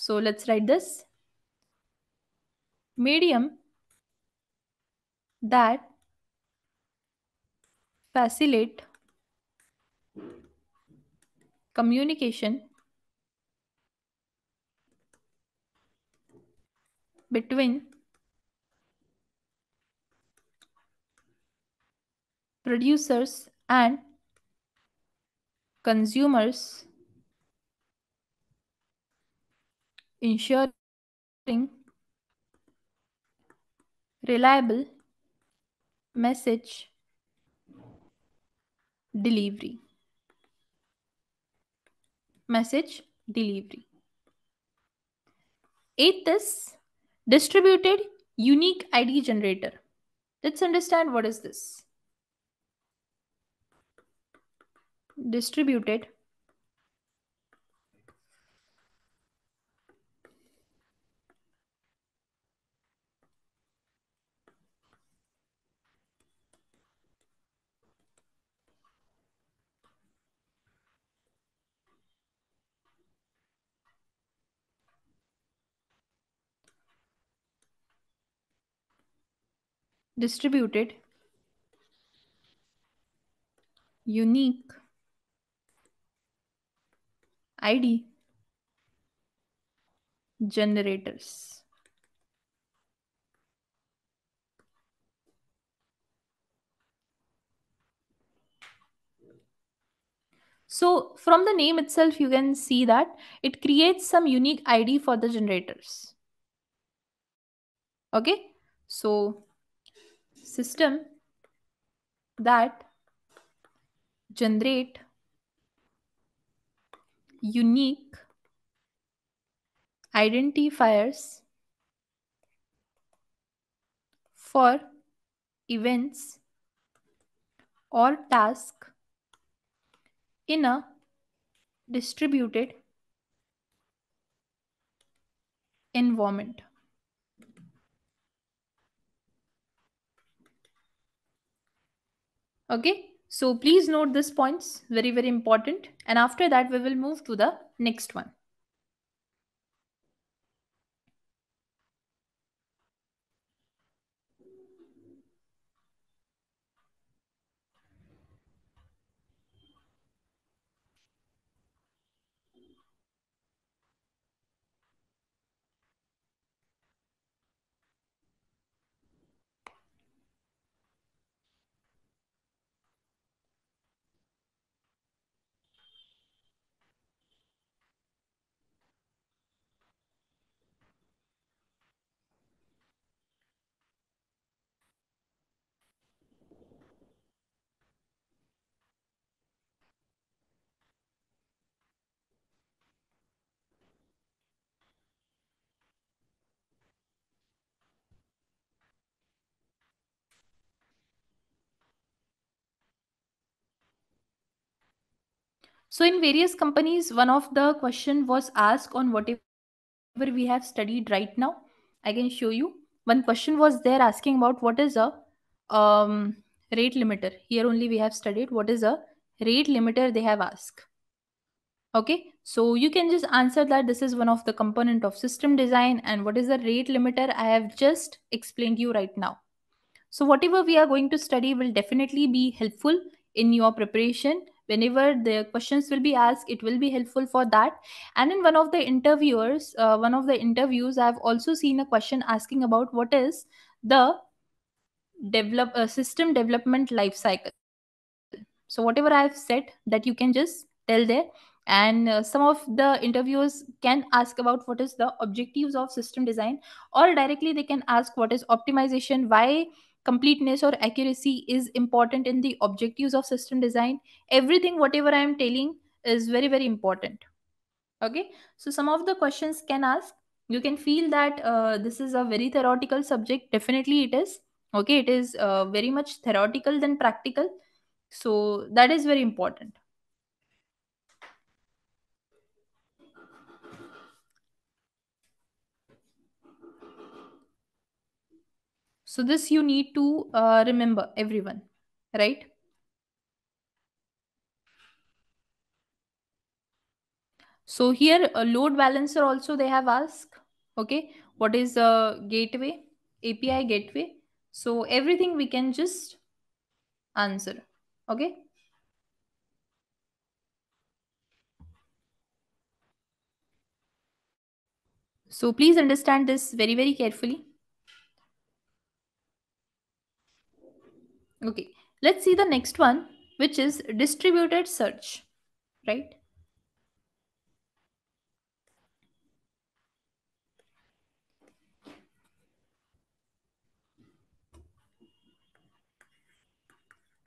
So let's write this. Medium that facilitate communication between producers and consumers, ensuring reliable message delivery. Message delivery. Eighth is distributed unique ID generator. Let's understand what is this. Distributed distributed unique ID generators. So from the name itself, you can see that it creates some unique ID for the generators. Okay, so system that generate unique identifiers for events or task in a distributed environment. Okay, so please note these points, very, very important. And after that, we will move to the next one. So in various companies, one of the question was asked on whatever we have studied right now. I can show you. One question was there asking about what is a um, rate limiter. Here only we have studied what is a rate limiter they have asked. Okay, so you can just answer that this is one of the component of system design, and what is the rate limiter I have just explained you right now. So whatever we are going to study will definitely be helpful in your preparation. Whenever the questions will be asked, it will be helpful for that. And in one of the interviews, I've also seen a question asking about what is the system development life cycle. So whatever I've said that you can just tell there. And some of the interviewers can ask about what is the objectives of system design, or directly they can ask what is optimization, why completeness or accuracy is important in the objectives of system design. Everything whatever I am telling is very, very important. Okay, so some of the questions can ask. You can feel that this is a very theoretical subject. Definitely it is. Okay, it is very much theoretical than practical, so that is very important. So this you need to remember, everyone, right? So here a load balancer also they have asked. Okay, what is a gateway? API gateway. So everything we can just answer. Okay. So please understand this very, very carefully. Okay. Let's see the next one, which is distributed search, right?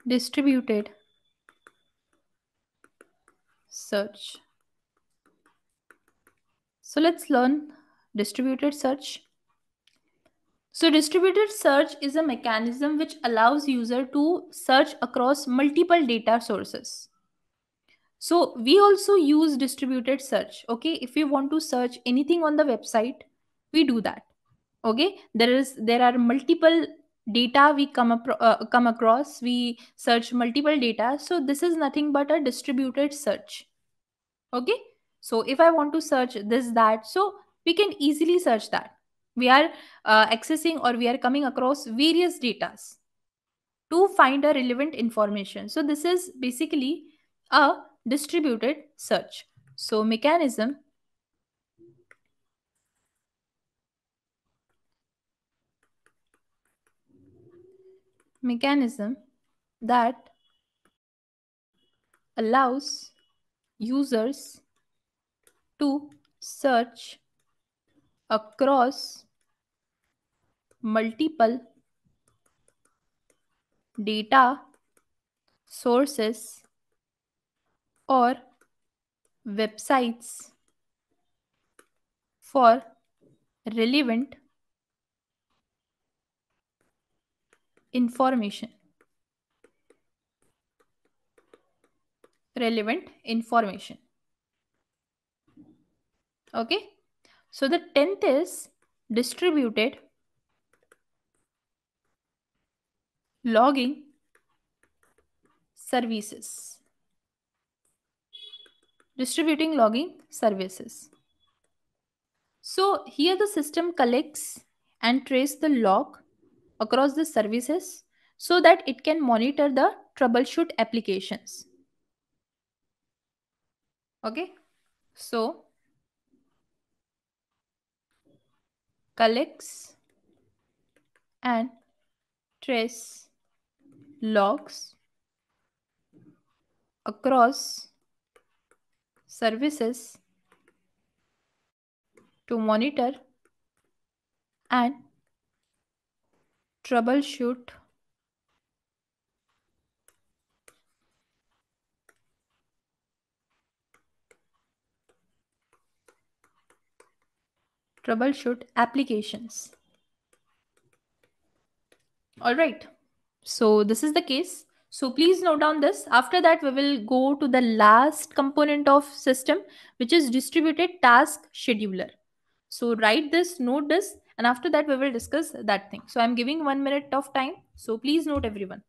Distributed search. So let's learn distributed search. So distributed search is a mechanism which allows user to search across multiple data sources. So we also use distributed search. Okay, if we want to search anything on the website, we do that. Okay, there are multiple data we come across. We search multiple data. So this is nothing but a distributed search. Okay, so if I want to search this that, so we can easily search that. We are accessing or we are coming across various datas to find a relevant information. So this is basically a distributed search. So mechanism that allows users to search across multiple data sources or websites for relevant information. Relevant information. Okay. So the 10th is distributed logging services. Distributing logging services. So here the system collects and trace the log across the services so that it can monitor the troubleshoot applications. Okay. So collects and trace logs across services to monitor and troubleshoot applications. All right. So this is the case. So please note down this. After that, we will go to the last component of system, which is distributed task scheduler. So write this, note this, and after that, we will discuss that thing. So I'm giving 1 minute of time. So please note everyone.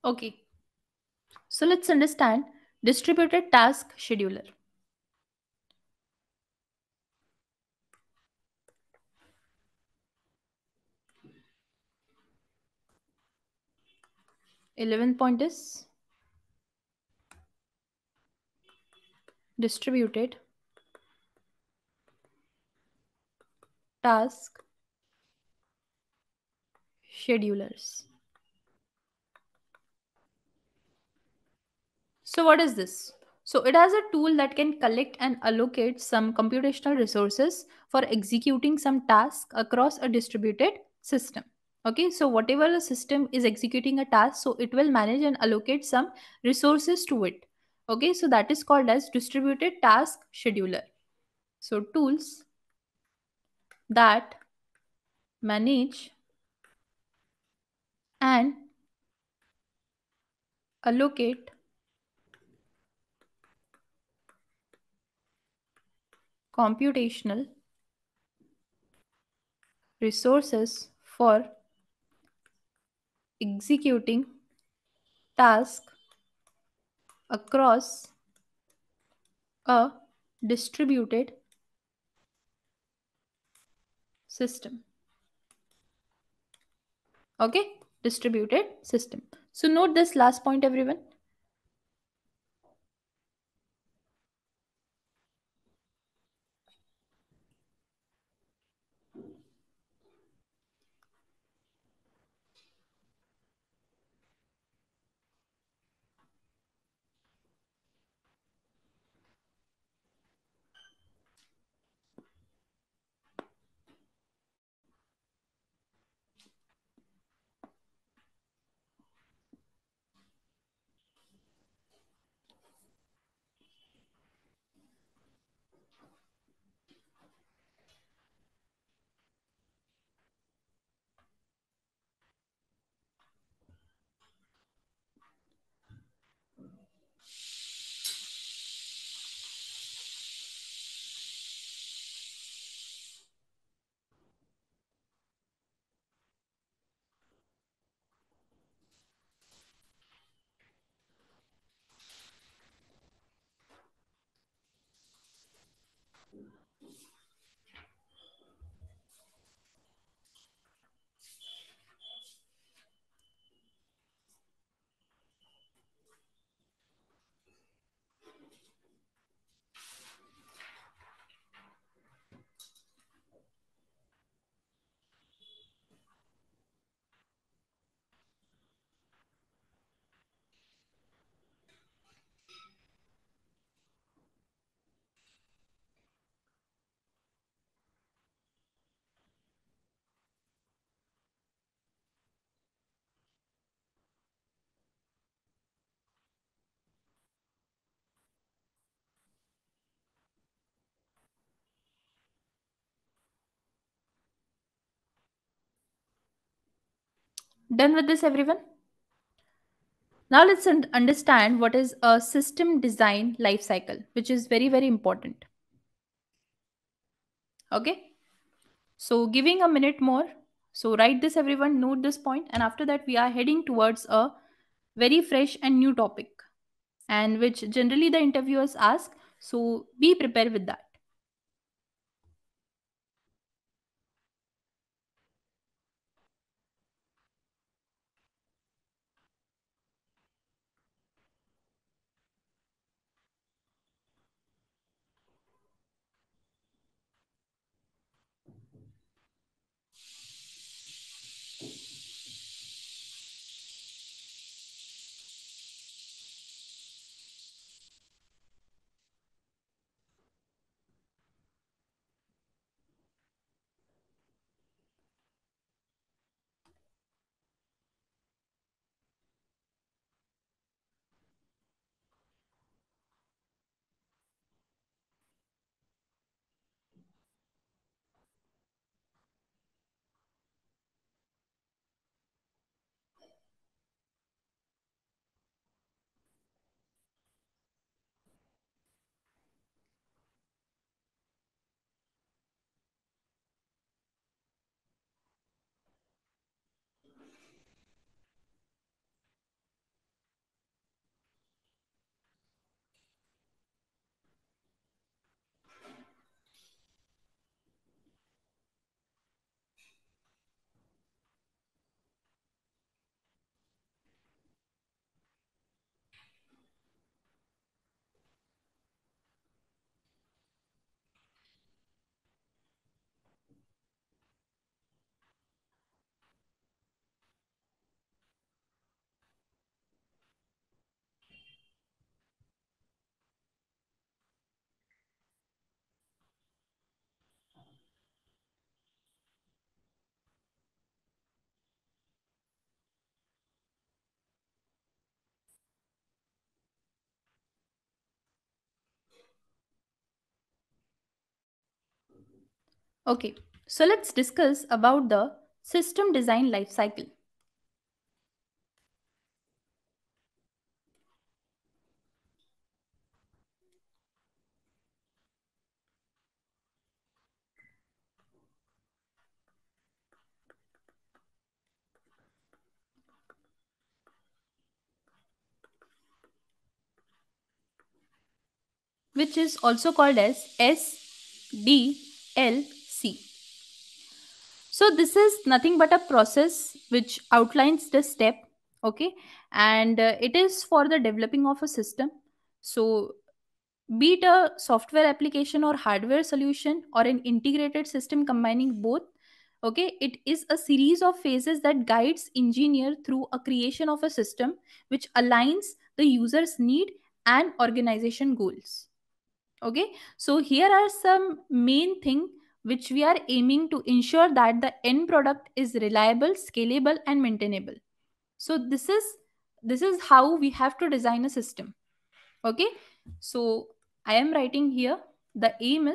Okay, so let's understand distributed task scheduler. 11th point is distributed task schedulers. So, what is this? So, it has a tool that can collect and allocate some computational resources for executing some task across a distributed system. Okay, so whatever the system is executing a task, so it will manage and allocate some resources to it. Okay, so that is called as distributed task scheduler. So, tools that manage and allocate computational resources for executing tasks across a distributed system. Okay, distributed system. So note this last point, everyone. Done with this, everyone? Now let's understand what is a system design life cycle, which is very, very important. Okay, so giving a minute more. So write this, everyone, note this point, and after that, we are heading towards a very fresh and new topic, and which generally the interviewers ask. So be prepared with that. Okay, so let's discuss about the system design life cycle, which is also called as SDLC. So this is nothing but a process which outlines the step, okay, and it is for the developing of a system. So be it a software application or hardware solution or an integrated system combining both, okay, it is a series of phases that guides engineer through a creation of a system which aligns the user's need and organization goals. Okay, so here are some main thing which we are aiming to ensure that the end product is reliable, scalable and maintainable. So this is how we have to design a system. Okay, so I am writing here, the aim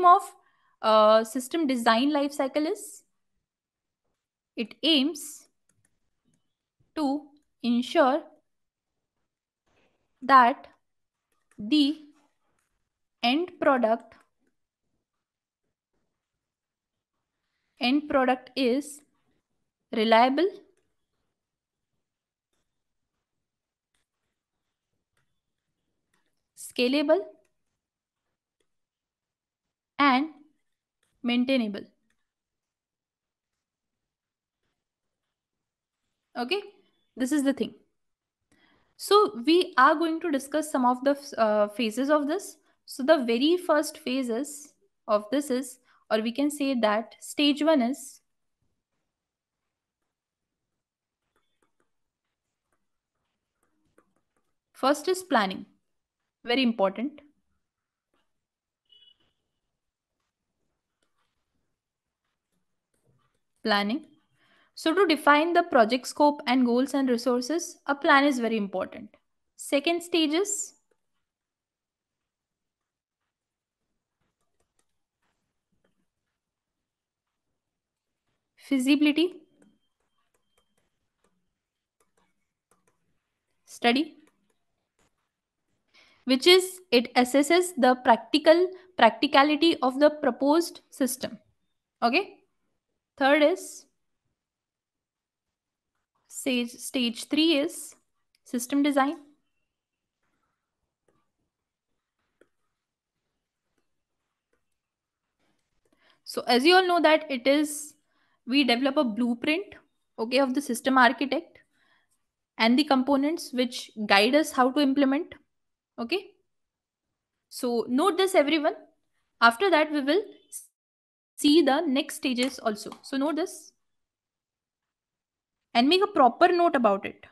of system design life cycle is, it aims to ensure that the end product is reliable, scalable and maintainable. Okay, this is the thing. So we are going to discuss some of the phases of this. So the very first phases of this is, or we can say that stage 1 is, first is planning, very important. Planning. So to define the project scope and goals and resources, a plan is very important. Second stage is feasibility study, which is it assesses the practicality of the proposed system. Okay. Third is stage 3 is system design. So as you all know that it is, we develop a blueprint, okay, of the system architect and the components which guide us how to implement. Okay. So note this everyone. After that we will see the next stages also. So note this and make a proper note about it.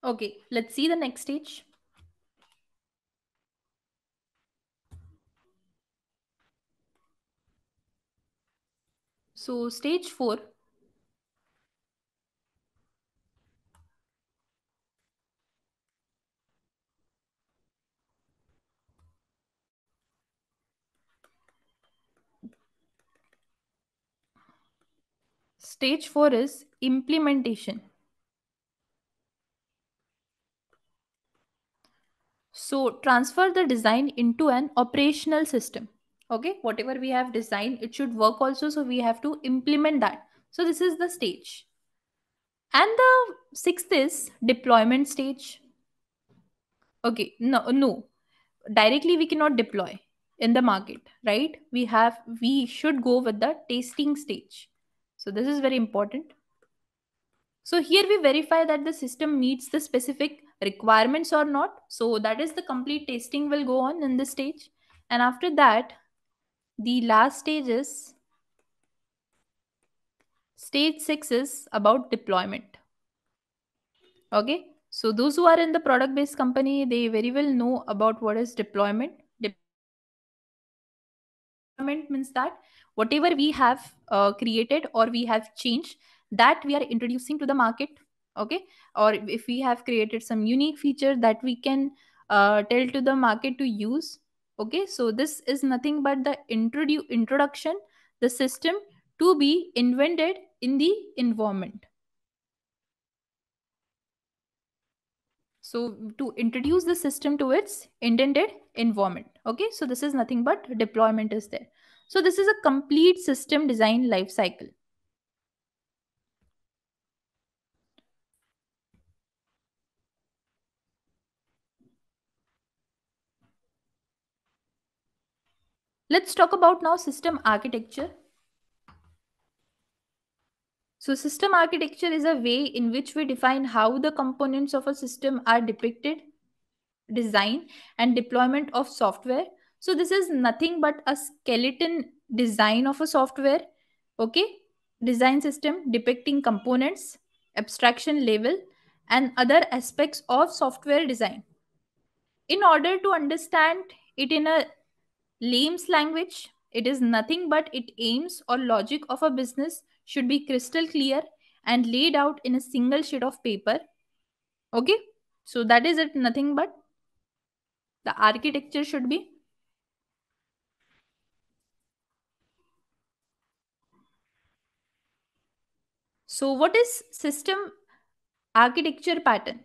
Okay, let's see the next stage. So stage 4, is implementation. So transfer the design into an operational system. Okay, whatever we have designed, it should work also, so we have to implement that. So this is the stage. And the sixth is deployment stage. Okay, no, directly we cannot deploy in the market, right? We should go with the testing stage. So this is very important. So here we verify that the system meets the specific requirements or not. So that is the complete testing will go on in this stage. And after that, the last stage is stage 6 is about deployment. Okay. So those who are in the product based company, they very well know about what is deployment. Deployment means that whatever we have created or we have changed, that we are introducing to the market. Okay. Or if we have created some unique feature that we can tell to the market to use. Okay. So this is nothing but the introduction, the system to be invented in the environment. So to introduce the system to its intended environment. Okay, so this is nothing but deployment is there. So this is a complete system design life cycle. Let's talk about now system architecture. So system architecture is a way in which we define how the components of a system are depicted, design and deployment of software. So this is nothing but a skeleton design of a software. Okay, design system depicting components, abstraction level and other aspects of software design. In order to understand it in a layman's language, it is nothing but it aims or logic of a business should be crystal clear and laid out in a single sheet of paper. Okay, so that is it, nothing but the architecture should be. So, what is system architecture pattern?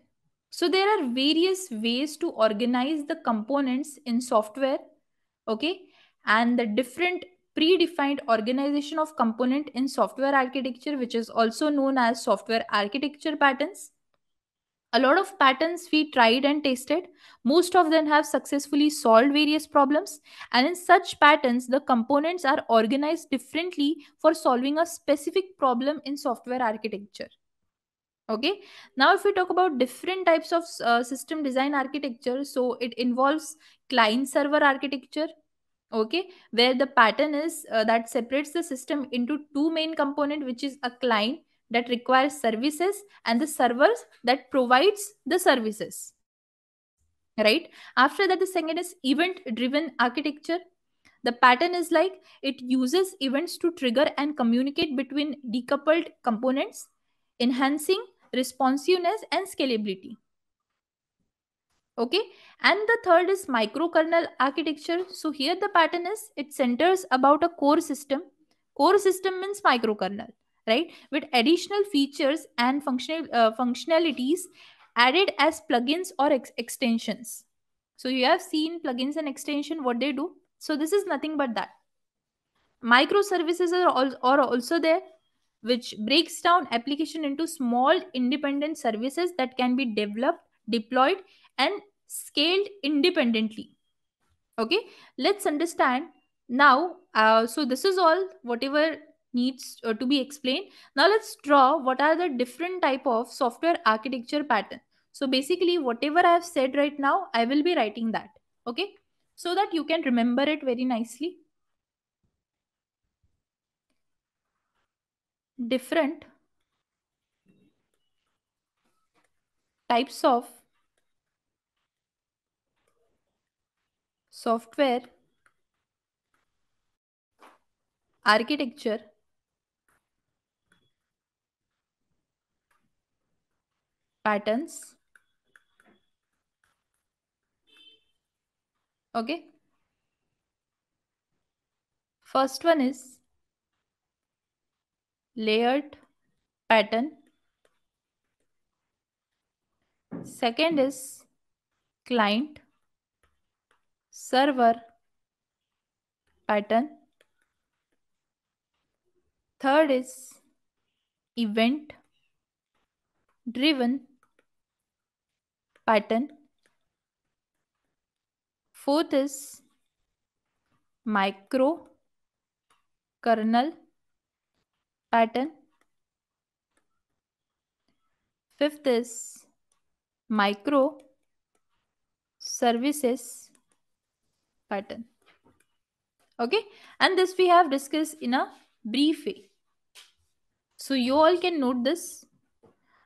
So, there are various ways to organize the components in software, okay, and the different predefined organization of component in software architecture, which is also known as software architecture patterns. A lot of patterns we tried and tested. Most of them have successfully solved various problems. And in such patterns, the components are organized differently for solving a specific problem in software architecture. Okay. Now, if we talk about different types of system design architecture, so it involves client server architecture. Okay, where the pattern is that separates the system into two main component, which is a client that requires services and the servers that provides the services, right? After that, the second is event driven architecture. The pattern is like it uses events to trigger and communicate between decoupled components, enhancing responsiveness and scalability. Okay, and the third is microkernel architecture. So here the pattern is it centers about a core system. Core system means microkernel, right, with additional features and functionalities added as plugins or extensions. So you have seen plugins and extension what they do. So this is nothing but that. Microservices are also there, which breaks down application into small independent services that can be developed, deployed and scaled independently. Okay, let's understand now. So this is all whatever needs to be explained. Now let's draw what are the different type of software architecture pattern. So basically whatever I have said right now, I will be writing that. Okay, so that you can remember it very nicely. Different types of software architecture patterns. Okay, first one is layered pattern. Second is client server pattern. Third is event driven pattern. Fourth is micro kernel pattern. Fifth is micro services pattern. Okay, and this we have discussed in a brief way. So you all can note this.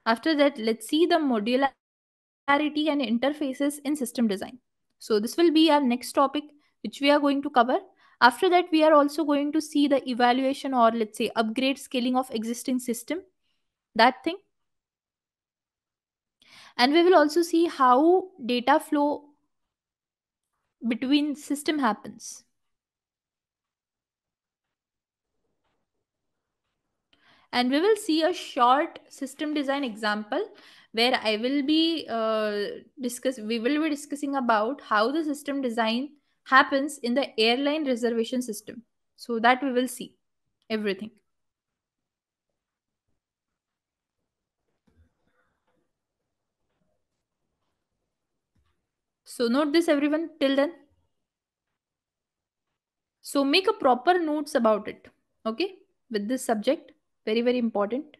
After that, let's see the modularity and interfaces in system design. So this will be our next topic which we are going to cover. After that, we are also going to see the evaluation or let's say upgrade scaling of existing system, that thing. And we will also see how data flow between system happens. And we will see a short system design example where I will be we will be discussing about how the system design happens in the airline reservation system. So that we will see everything. So note this everyone till then. So make a proper notes about it. Okay, with this subject, very very important.